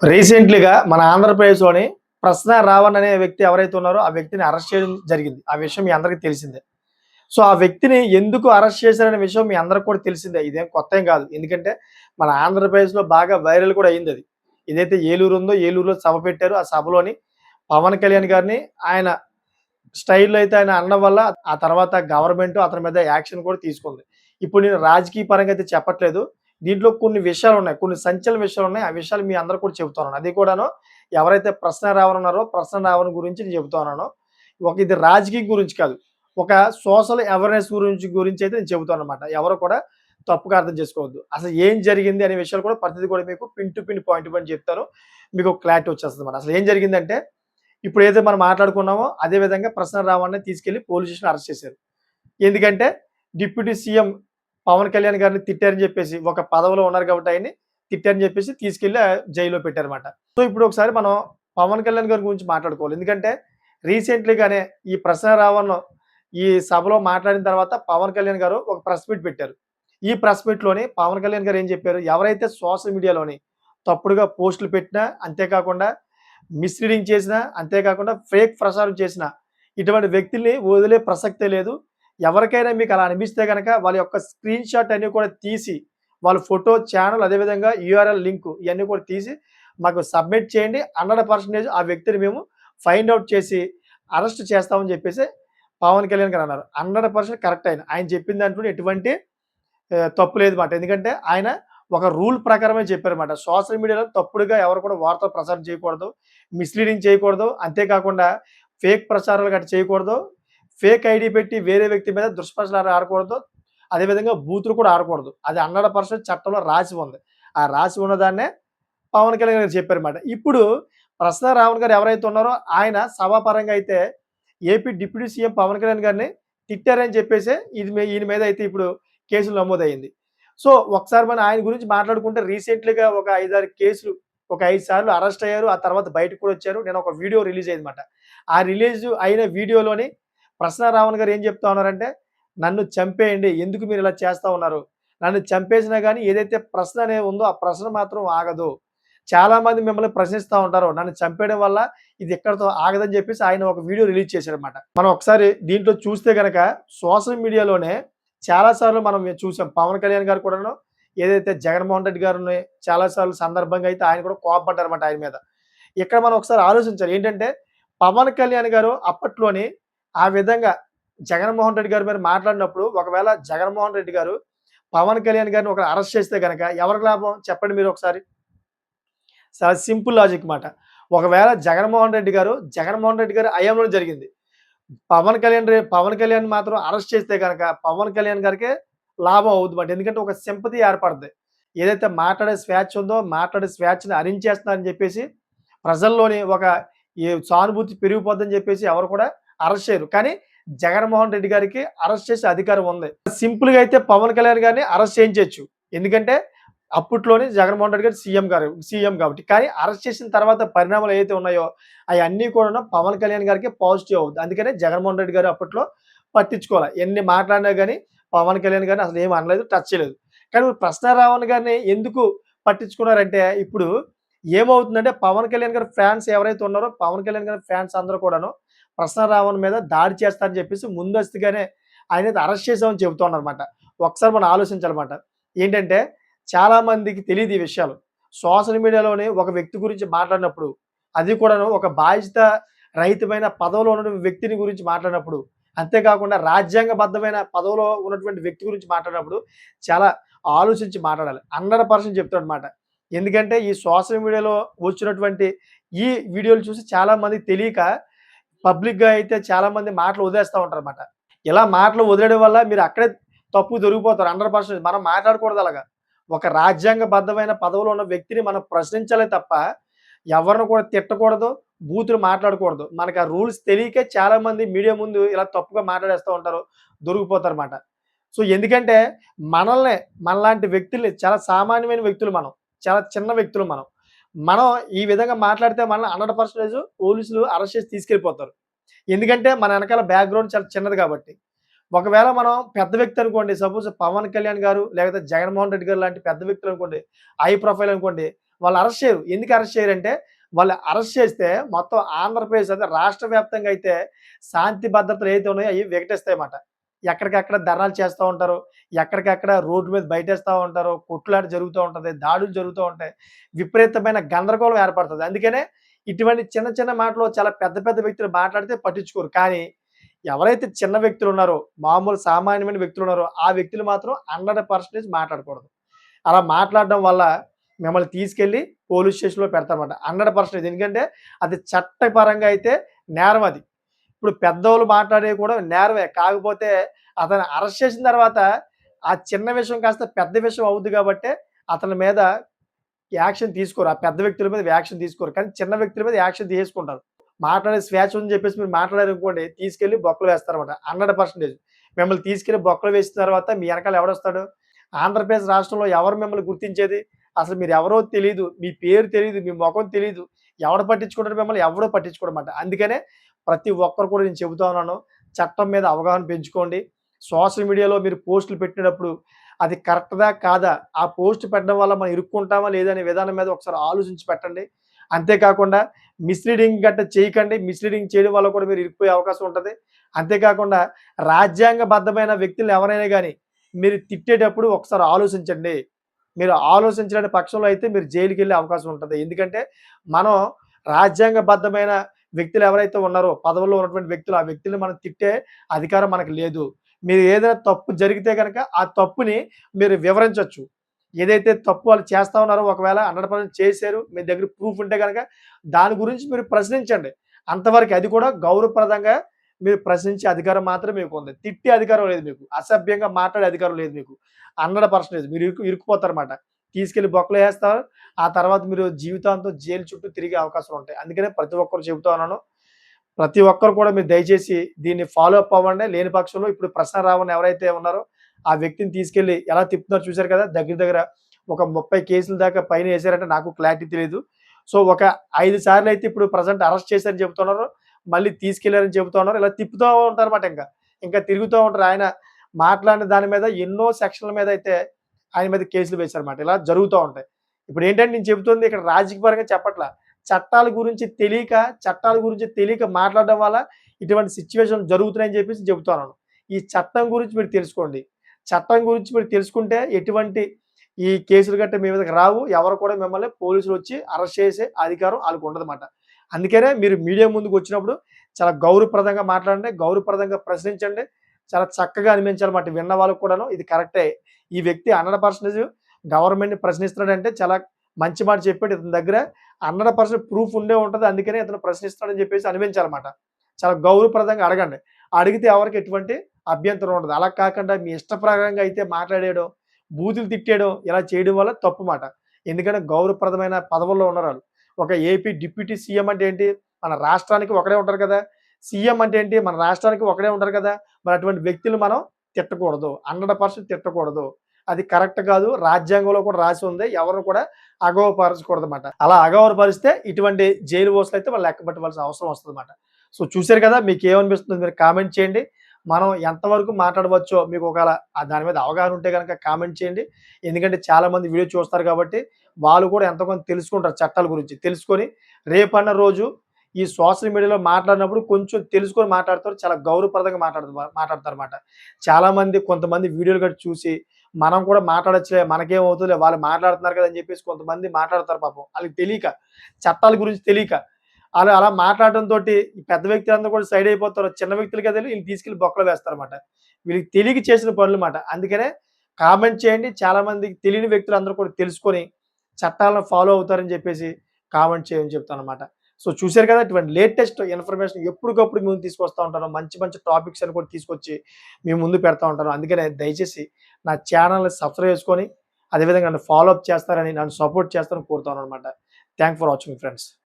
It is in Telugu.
రీసెంట్‌లీగా మన ఆంధ్రప్రదేశ్‌లోని ప్రసన్న రావణ్ అనే వ్యక్తి ఎవరైతే ఉన్నారో, ఆ వ్యక్తిని అరెస్ట్ చేయడం జరిగింది. ఆ విషయం మీ అందరికీ తెలిసిందే. సో, ఆ వ్యక్తిని ఎందుకు అరెస్ట్ చేశారనే విషయం మీ అందరికి కూడా తెలిసిందే. ఇదేం కొత్తేం కాదు. ఎందుకంటే, మన ఆంధ్రప్రదేశ్‌లో బాగా వైరల్ కూడా అయిందది. ఏదైతే ఏలూరు ఉందో, ఏలూరులో సభ పెట్టారు. ఆ సభలోని పవన్ కళ్యాణ్ గారిని ఆయన స్టైల్‌లో అయితే ఆయన అనడం వల్ల, ఆ తర్వాత గవర్నమెంట్ అతని మీద యాక్షన్ కూడా తీసుకుంది. ఇప్పుడు నేను రాజకీయ పరంగా అయితే చెప్పట్లేదు. దీంట్లో కొన్ని విషయాలున్నాయి. కొన్ని సంచలన విషయాలున్నాయి. ఆ విషయాలు మీ అందరికి కూడా చెబుతున్నాను. అది కూడాను ఎవరైతే ప్రశ్న రావణ్ ఉన్నారో, ప్రశ్న రావణ్ గురించి నేను చెబుతా ఉన్నానో. ఇది రాజకీయం గురించి కాదు. ఒక సోషల్ అవేర్‌నెస్ గురించయితే నేను చెబుతాననమాట. ఎవరు కూడా తప్పుగా అర్థం చేసుకోవద్దు. అసలు ఏం జరిగింది అనే విషయాలు కూడా ప్రతిది కూడా మీకు pin to pin, point to point చెప్తాను. మీకు క్లారిటీ వచ్చేస్తదనమాట. అసలు ఏం జరిగిందంటే ఇప్పుడైతే మనం మాట్లాడుకున్నామో అదే విధంగా ప్రసన్న రావణ్‌ని తీసుకెళ్ళి పోలీస్ స్టేషన్‌లో అరెస్ట్ చేశారు. ఎందుకంటే డిప్యూటీ సీఎం పవన్ కళ్యాణ్ గారిని తిట్టారని చెప్పేసి, ఒక పదవిలో ఉన్నారు కాబట్టి ఆయన్ని తిట్టారని చెప్పేసి తీసుకెళ్ళి జైల్‌లో పెట్టారన్నమాట. సో, ఇప్పుడు ఒకసారి మనం పవన్ కళ్యాణ్ గారి గురించి మాట్లాడుకోవాలి. ఎందుకంటే రీసెంట్‌లీగానే ఈ ప్రసన్న రావణ్ ఈ సభలో మాట్లాడిన తర్వాత పవన్ కళ్యాణ్ గారు ఒక ప్రెస్ మీట్ పెట్టారు. ఈ ప్రెస్ మీట్‌లోని పవన్ కళ్యాణ్ గారు ఏం చెప్పారు? ఎవరైతే సోషల్ మీడియాలోని తప్పుడుగా పోస్టులు పెట్టినా, అంతేకాకుండా మిస్‌లీడింగ్ చేసినా, అంతేకాకుండా ఫేక్ ప్రచారం చేసినా, ఇటువంటి వ్యక్తుల్ని వదిలే ప్రసక్తే లేదు. ఎవరికైనా మీకు అలా అనిపిస్తే గనక వాళ్ళ యొక్క స్క్రీన్ షాట్ అన్నీ కూడా తీసి, వాళ్ళ ఫోటో, ఛానెల్ అదేవిధంగా యూఆర్ఎల్ లింకు ఇయన్నీ కూడా తీసి మాకు సబ్మిట్ చేయండి. 100% ఆ వ్యక్తిని మేము ఫైండ్ ఔట్ చేసి అరెస్ట్ చేస్తామని చెప్పేసి పవన్ కళ్యాణ్ గారు అన్నారు. 100% కరెక్ట్ ఆయన. ఆయన చెప్పిన దాంట్లో ఎటువంటి తప్పు లేదు మాట. ఎందుకంటే ఆయన ఒక రూల్ ప్రకారమే చెప్పారన్నమాట. సోషల్ మీడియాలో తప్పుడుగా ఎవరు కూడా వార్తలు ప్రసారం చేయకూడదు. మిస్‌లీడింగ్ చేయకూడదు. అంతేకాకుండా ఫేక్ ప్రచారాలు గట్టా చేయకూడదు. ఫేక్ ఐడీ పెట్టి వేరే వ్యక్తి మీద దుష్ప్రచారాలు ఆడకూడదు. అదేవిధంగా బూతులు కూడా ఆడకూడదు. అది 100% చట్టంలో రాసి ఉంది. ఆ రాసి ఉన్నదాన్నే పవన్ కళ్యాణ్ గారు చెప్పారన్నమాట. ఇప్పుడు ప్రసన్న రావణ్ గారు ఎవరైతే ఉన్నారో ఆయన సభాపరంగా అయితే ఏపీ డిప్యూటీ సీఎం పవన్ కళ్యాణ్ గారిని తిట్టారని చెప్పేసే ఈయన మీద అయితే ఇప్పుడు కేసులు నమోదయింది. సో, ఒకసారి మనం ఆయన గురించి మాట్లాడుకుంటే రీసెంట్‌లీగా ఒక 5, 6 కేసులు, ఒక 5 సార్లు అరెస్ట్ అయ్యారు. ఆ తర్వాత బయటకి కూడా వచ్చారు. నేను ఒక వీడియో రిలీజ్ అయిందన్నమాట. ఆ రిలీజ్ అయిన వీడియోలోని ప్రసన్న రావణ్ గారు ఏం చెప్తా ఉన్నారంటే, "నన్ను చంపేయండి. ఎందుకు మీరు ఇలా చేస్తా ఉన్నారు? నన్ను చంపేసినా గాని ఏదైతే ప్రశ్న అనేది ఉందో ఆ ప్రశ్న మాత్రం ఆగదు. చాలామంది మిమ్మల్ని ప్రశ్నిస్తా ఉంటారు. నన్ను చంపేయడం వల్ల ఇది ఇక్కడితో ఆగదని" చెప్పేసి ఆయన ఒక వీడియో రిలీజ్ చేశారన్నమాట. మనం ఒకసారి దీంట్లో చూస్తే గనక సోషల్ మీడియాలోనే చాలా సార్లు మనం చూసాం. పవన్ కళ్యాణ్ గారు కూడాను ఏదైతే జగన్మోహన్ రెడ్డి గారిని చాలా సార్లు సందర్భంగా అయితే ఆయన కూడా కోపపడ్డారన్నమాట ఆయన మీద. ఇక్కడ మనం ఒకసారి ఆలోచించాలి. ఏంటంటే పవన్ కళ్యాణ్ గారు అప్పట్లోని ఆ విధంగా జగన్మోహన్ రెడ్డి గారి మీద మాట్లాడినప్పుడు ఒకవేళ జగన్మోహన్ రెడ్డి గారు పవన్ కళ్యాణ్ గారిని ఒకరు అరెస్ట్ చేస్తే గనక ఎవరికి లాభం చెప్పండి మీరు ఒకసారి? చాలా సింపుల్ లాజిక్ మాట. ఒకవేళ జగన్మోహన్ రెడ్డి గారి హయాంలోనే జరిగింది. పవన్ కళ్యాణ్ మాత్రం అరెస్ట్ చేస్తే గనక పవన్ కళ్యాణ్ గారికే లాభం అవుద్దన్నమాట. ఎందుకంటే ఒక సింపతి ఏర్పడద్ది. ఏదైతే మాట్లాడే స్వేచ్ఛ ఉందో మాట్లాడే స్వేచ్ఛని హరించేస్తున్నారని చెప్పేసి ప్రజల్లోని ఒక సానుభూతి పెరిగిపోద్దని చెప్పేసి ఎవరు కూడా అరెస్ట్ చేయరు. కానీ జగన్మోహన్ రెడ్డి గారికి అరెస్ట్ చేసే అధికారం ఉంది. సింపుల్‌గా అయితే పవన్ కళ్యాణ్ గారిని అరెస్ట్ చేయించొచ్చు. ఎందుకంటే అప్పట్లోనే జగన్మోహన్ రెడ్డి గారు సీఎం కాబట్టి. కానీ అరెస్ట్ చేసిన తర్వాత పరిణామాలు ఏవైతే ఉన్నాయో అయన్నీ కూడాను పవన్ కళ్యాణ్ గారికి పాజిటివ్ అవుద్ది. అందుకనే జగన్మోహన్ రెడ్డి గారు అప్పట్లో పట్టించుకోలా. ఎన్ని మాట్లాడినా గాని పవన్ కళ్యాణ్ గారిని అసలు ఏమి అనలేదు, టచ్ చేయలేదు. కానీ ఇప్పుడు ప్రశ్న రావణ్ గారిని ఎందుకు పట్టించుకున్నారంటే ఇప్పుడు ఏమవుతుందంటే పవన్ కళ్యాణ్ గారి ఫ్యాన్స్ ఎవరైతే ఉన్నారో పవన్ కళ్యాణ్ గారి ఫ్యాన్స్ అందరూ కూడాను ప్రశ్న రావణ్ మీద దాడి చేస్తారని చెప్పేసి ముందస్తుగానే ఆయనైతే అరెస్ట్ చేసామని చెబుతున్నారన్నమాట. ఒకసారి మనం ఆలోచించాలన్నమాట. ఏంటంటే చాలా మందికి తెలీదు ఈ విషయాలు. సోషల్ మీడియాలోని ఒక వ్యక్తి గురించి మాట్లాడినప్పుడు, అది కూడాను ఒక బాధ్యత రహితమైన పదవిలో ఉన్న వ్యక్తిని గురించి మాట్లాడినప్పుడు, అంతేకాకుండా రాజ్యాంగబద్ధమైన పదవిలో ఉన్నటువంటి వ్యక్తి గురించి మాట్లాడినప్పుడు చాలా ఆలోచించి మాట్లాడాలి. 100% చెప్తానన్నమాట. ఎందుకంటే ఈ సోషల్ మీడియాలో వచ్చినటువంటి ఈ వీడియోలు చూసి చాలా మందికి తెలియక పబ్లిక్‌గా అయితే చాలా మంది మాటలు వదిలేస్తా ఉంటారన్నమాట. ఇలా మాటలు వదిలేయడం వల్ల మీరు అక్కడే తప్పు దొరికిపోతారు. 100% మనం మాట్లాడకూడదు అలాగా. ఒక రాజ్యాంగబద్ధమైన పదవిలో ఉన్న వ్యక్తిని మనం ప్రశ్నించాలే తప్ప, ఎవరిని కూడా తిట్టకూడదు, బూతులు మాట్లాడకూడదు. మనకు ఆ రూల్స్ తెలియకే చాలామంది మీడియా ముందు ఇలా తప్పుగా మాట్లాడేస్తా ఉంటారు. దొరికిపోతారన్నమాట. సో, ఎందుకంటే మనల్నే మనలాంటి వ్యక్తుల్ని చాలా సామాన్యమైన వ్యక్తులు మనం. చాలా చిన్న వ్యక్తులు మనం. మనం ఈ విధంగా మాట్లాడితే మనల్ని 100% పోలీసులు అరెస్ట్ చేసి తీసుకెళ్ళిపోతారు. ఎందుకంటే మన ఎనకాల బ్యాక్‌గ్రౌండ్ చాలా చిన్నది కాబట్టి. ఒకవేళ మనం పెద్ద వ్యక్తి అనుకోండి. సపోజ్ 'పవన్ కళ్యాణ్' గారు లేకపోతే 'జగన్మోహన్ రెడ్డి' గారు లాంటి పెద్ద వ్యక్తులు అనుకోండి. హై ప్రొఫైల్ అనుకోండి. వాళ్ళు అరెస్ట్ చేయరు. ఎందుకు అరెస్ట్ చేయరంటే, వాళ్ళు అరెస్ట్ చేస్తే మొత్తం ఆంధ్రప్రదేశ్ అదే రాష్ట్ర వ్యాప్తంగా అయితే శాంతి భద్రతలు ఏవైతే ఉన్నాయో అయి వికటిస్తాయన్నమాట. ఎక్కడికక్కడ ధర్నాలు చేస్తా ఉంటారు. ఎక్కడికక్కడ రోడ్డు మీద బయటేస్తా ఉంటారు. కొట్టులాట జరుగుతూ ఉంటది. దాడులు జరుగుతూ ఉంటాయి. విపరీతమైన గందరగోళం ఏర్పడుతది. అందుకనే ఇటువంటి చిన్న చిన్న మాటలు చాలా పెద్ద పెద్ద వ్యక్తులు మాట్లాడితే పట్టించుకోరు. కానీ ఎవరైతే చిన్న వ్యక్తులున్నారో, మామూలు సామాన్యమైన వ్యక్తులున్నారో, ఆ వ్యక్తులు మాత్రం 100% మాట్లాడకూడదు. అలా మాట్లాడడం వల్ల మిమ్మల్ని తీసుకెళ్ళి పోలీస్ స్టేషన్‌లో పెడతారన్నమాట. 100% ఎందుకంటే అది చట్టపరంగా అయితే నేరం అది. ఇప్పుడు పెద్దోళ్ళు మాట్లాడేవి కూడా నేరమే. కాకపోతే అతన్ని అరెస్ట్ చేసిన తర్వాత ఆ చిన్న విషయం కాస్త పెద్ద విషయం అవుద్ది కాబట్టే అతని మీద యాక్షన్ తీసుకోరు. ఆ పెద్ద వ్యక్తుల మీద యాక్షన్ తీసుకోరు. కానీ చిన్న వ్యక్తుల మీద యాక్షన్ తీసుకుంటారు. మాట్లాడే స్వేచ్ఛ ఉందని చెప్పేసి మీరు మాట్లాడారనుకోండి తీసుకెళ్ళి బొక్కలో వేస్తారన్నమాట. 100% మిమ్మల్ని తీసుకెళ్ళి బొక్కలో వేసిన తర్వాత మీ ఎనకాల ఎవడొస్తాడు? ఆంధ్రప్రదేశ్ రాష్ట్రంలో ఎవరు మిమ్మల్ని గుర్తించేది? అసలు మీరెవరో తెలీదు. మీ పేరు తెలీదు. మీ మొఖం తెలీదు. ఎవడు పట్టించుకుంటాడు మిమ్మల్ని? ఎవడు పట్టించుకోడన్నమాట. అందుకనే ప్రతి ఒక్కరు కూడా నేను చెబుతా ఉన్నాను. చట్టం మీద అవగాహన పెంచుకోండి. సోషల్ మీడియాలో మీరు పోస్టులు పెట్టినప్పుడు అది కరెక్ట్‌దా? కాదా? ఆ పోస్ట్ పెట్టడం వల్ల మనం ఇరుక్కుంటామా? లేదా? అనే విధానం మీద ఒకసారి ఆలోచించి పెట్టండి. అంతేకాకుండా మిస్‌లీడింగ్ గట్టా చేయకండి. మిస్‌లీడింగ్ చేయడం వల్ల కూడా మీరు ఇరుక్కుపోయే అవకాశం ఉంటది. అంతేకాకుండా రాజ్యాంగబద్ధమైన వ్యక్తుల్ని ఎవరైనా గాని మీరు తిట్టేటప్పుడు ఒకసారి ఆలోచించండి. మీరు ఆలోచించలేని పక్షంలో అయితే మీరు జైలుకెళ్ళే అవకాశం ఉంటది. ఎందుకంటే మనం రాజ్యాంగబద్ధమైన వ్యక్తులు ఎవరైతే ఉన్నారో పదవుల్లో ఉన్నటువంటి వ్యక్తులు, ఆ వ్యక్తుల్ని మనం తిట్టే అధికారం మనకు లేదు. మీరు ఏదైనా తప్పు జరిగితే గనక ఆ తప్పుని మీరు వివరించొచ్చు. ఏదైతే తప్పు వాళ్ళు చేస్తా ఉన్నారో ఒకవేళ 100% చేశారు. మీ దగ్గర ప్రూఫ్ ఉంటే గనక దాని గురించి మీరు ప్రశ్నించండి. అంతవరకే అది కూడా గౌరవప్రదంగా మీరు ప్రశ్నించే అధికారం మాత్రమే మీకుంది. తిట్టే అధికారం లేదు మీకు. అసభ్యంగా మాట్లాడే అధికారం లేదు మీకు. 100% మీరు ఇరుక్కుపోతారన్నమాట. తీసుకెళ్ళి బొక్కలో ఏస్తారు. ఆ తర్వాత మీరు జీవితాంతం జైలు చుట్టూ తిరిగే అవకాశాలు ఉంటాయి. అందుకనే ప్రతి ఒక్కరు చెబుతా ఉన్నాను. ప్రతి ఒక్కరు కూడా మీరు దయచేసి దీన్ని ఫాలో అప్ అవ్వండి. లేని పక్షంలో ఇప్పుడు ప్రసన్న రావణ్ ఎవరైతే ఉన్నారో ఆ వ్యక్తిని తీసుకెళ్ళి ఎలా తిప్పుతున్నారో చూసారు కదా! దగ్గర దగ్గర ఒక 30 కేసుల దాకా పైన ఏసారంటే నాకు క్లారిటీ తెలీదు. సో, ఒక 5 సార్లయితే ఇప్పుడు ప్రెజెంట్ అరెస్ట్ చేశారని చెప్తున్నారు. మళ్ళీ తీసుకెళ్లారని చెబుతా ఉన్నారు. ఇలా తిప్పుతా ఉంటారన్నమాట ఇంకా. ఇంకా తిరుగుతా ఉంటారు. ఆయన మాట్లాడిన దాని మీద ఎన్నో సెక్షన్‌ల మీద అయితే ఆయన మీద కేసులు వేశారన్నమాట. ఇలా జరుగుతా ఉంటాయి. ఇప్పుడేంటంటే నేను చెబుతుంది ఇక్కడ రాజకీయ పరంగా చెప్పట్ల. చట్టాల గురించి తెలియక మాట్లాడడం వల్ల ఇటువంటి సిట్యుయేషన్‌లు జరుగుతున్నాయని చెప్పేసి చెబుతున్నాను. ఈ చట్టం గురించి మీరు తెలుసుకోండి. చట్టం గురించి మీరు తెలుసుకుంటే ఎటువంటి ఈ కేసులు గట్టా మీ మీదకి రావు. ఎవరు కూడా మిమ్మల్ని పోలీసులొచ్చి అరెస్ట్ చేసే అధికారం ఆళ్ళకుండదన్నమాట. అందుకనే మీరు మీడియా ముందుకొచ్చినప్పుడు చాలా గౌరవప్రదంగా మాట్లాడండి. గౌరవప్రదంగా ప్రశ్నించండి. చాలా చక్కగా అనిపించాలన్నమాట విన్న వాళ్ళకి కూడాను. ఇది కరెక్టే. ఈ వ్యక్తి 100% గవర్నమెంట్‌ని ప్రశ్నిస్తున్నాడంటే చాలా మంచి మాట చెప్పాడు. ఇతని దగ్గర 100% ప్రూఫ్ ఉండే ఉంటది. అందుకనే ఇతను ప్రశ్నిస్తున్నాడని చెప్పేసి అనిపించాలన్నమాట. చాలా గౌరవప్రదంగా అడగండి. అడిగితే ఎవరికీ ఎటువంటి అభ్యంతరం ఉండదు. అలా కాకుండా మీ ఇష్ట ప్రకారంగా అయితే మాట్లాడేయడం, బూతులు తిట్టేయడం ఇలా చేయడం వల్ల తప్పు మాట. ఎందుకంటే గౌరవప్రదమైన పదవుల్లో ఉన్నారాళ్ళు. ఒక ఏపీ డిప్యూటీ సీఎం అంటే ఏంటి? మన రాష్ట్రానికి ఒకడే ఉంటారు కదా! సీఎం అంటే ఏంటి? మన రాష్ట్రానికి ఒకడే ఉంటారు కదా! మరి అటువంటి వ్యక్తులు మనం తిట్టకూడదు. 100% తిట్టకూడదు. అది కరెక్ట్ కాదు. రాజ్యాంగంలో కూడా రాసి ఉంది. ఎవరిని కూడా అగౌరవపరచకూడదన్నమాట. అలా అగౌరవపరిస్తే ఇటువంటి జైలు ఊసలైతే వాళ్ళు లెక్క పెట్టవలసిన అవసరం వస్తదన్నమాట. సో, చూసారు కదా! మీకేమనిపిస్తుందో మీరు కామెంట్ చేయండి. మనం ఎంతవరకు మాట్లాడవచ్చో మీకు ఒకవేళ దాని మీద అవగాహన ఉంటే గనక కామెంట్ చేయండి. ఎందుకంటే చాలామంది వీడియో చూస్తారు కాబట్టి వాళ్ళు కూడా ఎంతో కొంత తెలుసుకుంటారు చట్టాల గురించి. తెలుసుకొని రేపన్న రోజు ఈ సోషల్ మీడియాలో మాట్లాడినప్పుడు కొంచెం తెలుసుకొని మాట్లాడతారు. చాలా గౌరవప్రదంగా మాట్లాడతారన్నమాట. చాలామంది కొంతమంది వీడియోలు గట్టా చూసి మనం కూడా మాట్లాడొచ్చులే మనకేమవుతదిలే వాళ్ళు మాట్లాడుతున్నారు కదా! అని చెప్పేసి కొంతమంది మాట్లాడతారు పాపం. ఆళ్ళకి తెలీక. చట్టాల గురించి తెలీక. ఆళ్ళు అలా మాట్లాడడంతోటి ఈ పెద్ద వ్యక్తులందరూ కూడా సైడ్ అయిపోతారు. చిన్న వ్యక్తులు కదండీ ఈళ్ళని తీసుకెళ్ళి బొక్కలో వేస్తారన్నమాట. వీళ్ళకి తెలియక చేసిన పనులమాట. అందుకనే కామెంట్ చేయండి. చాలా మందికి తెలియని వ్యక్తులందరూ కూడా తెలుసుకొని చట్టాలను ఫాలో అవుతారని చెప్పేసి కామెంట్ చేయమని చెప్తానన్నమాట. సో, చూసారు కదా! ఇటువంటి లేటెస్ట్ ఇన్ఫర్మేషన్ ఎప్పటికప్పుడు మీ ముందుకు తీసుకొస్తా ఉంటాను. మంచి మంచి టాపిక్స్ అని కూడా తీసుకొచ్చి మీ ముందు పెడతా ఉంటాను. అందుకనే దయచేసి నా ఛానెల్‌ని సబ్స్క్రైబ్ చేసుకొని అదేవిధంగా నన్ను ఫాలో అప్ చేస్తారని, నన్ను సపోర్ట్ చేస్తారని కోరుతానన్నమాట. Thank for watching friends.